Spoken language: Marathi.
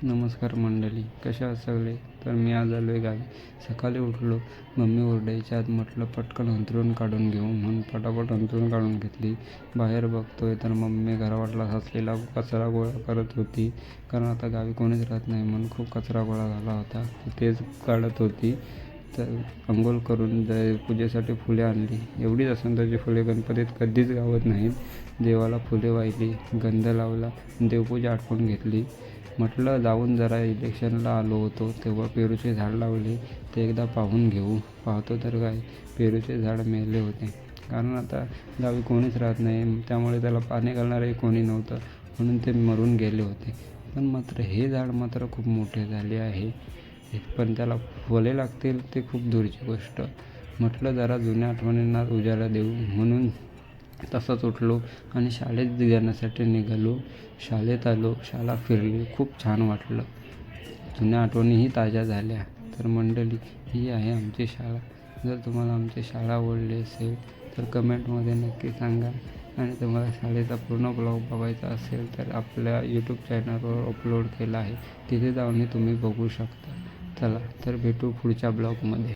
नमस्कार मंडळी, कशा आहात सगळे? तर मी आज आलो आहे गावी. सकाळी उठलो, मम्मी ओरडायच्या आत म्हटलं पटकन अंथरूण काढून घेऊ म्हणून पटापट अंथरूण काढून घेतली. बाहेर बघतोय तर मम्मी घरावाटला साचलेला कचरा गोळा करत होती. कारण आता गावी कोणीच राहत नाही म्हणून खूप कचरा गोळा झाला होता, तेच काढत होती. तर अंघोळ करून पूजेसाठी फुले आणली. एवढीच वसंताची फुले गणपतीत कधीच गावत नाहीत. देवाला फुले वाहिली, गंध लावला, देवपूजा आटवून घेतली. म्हटलं जाऊन जरा इलेक्शनला आलो होतो तेव्हा पेरूचे झाड लावले, ते एकदा पाहून घेऊ. पाहतो तर काय, पेरूचे झाड मेले होते. कारण आता गावी कोणीच राहत नाही, त्यामुळे त्याला पाणी घालणारही कोणी नव्हतं, म्हणून ते मरून गेले होते. पण मात्र हे झाड मात्र खूप मोठे झाले आहे, पण त्याला फुले लागतील ते खूप दूरची गोष्ट. म्हटलं जरा जुन्या आठवणींना उजाळा देऊ म्हणून तसंच उठलो आणि शाळेत जाण्यासाठी निघालो. शाळेत आलो, शाळा फिरली, खूप छान वाटलं. जुन्या आठवणीही ताज्या झाल्या. तर मंडळी, ही आहे आमची शाळा. जर तुम्हाला आमची शाळा आवडली असेल तर कमेंटमध्ये नक्की सांगा. आणि तुम्हाला शाळेचा पूर्ण ब्लॉग बघायचा असेल तर आपल्या यूट्यूब चॅनलवर अपलोड केला आहे, तिथे जाऊनही तुम्ही बघू शकता. चला तर भेटू पुढच्या ब्लॉगमध्ये.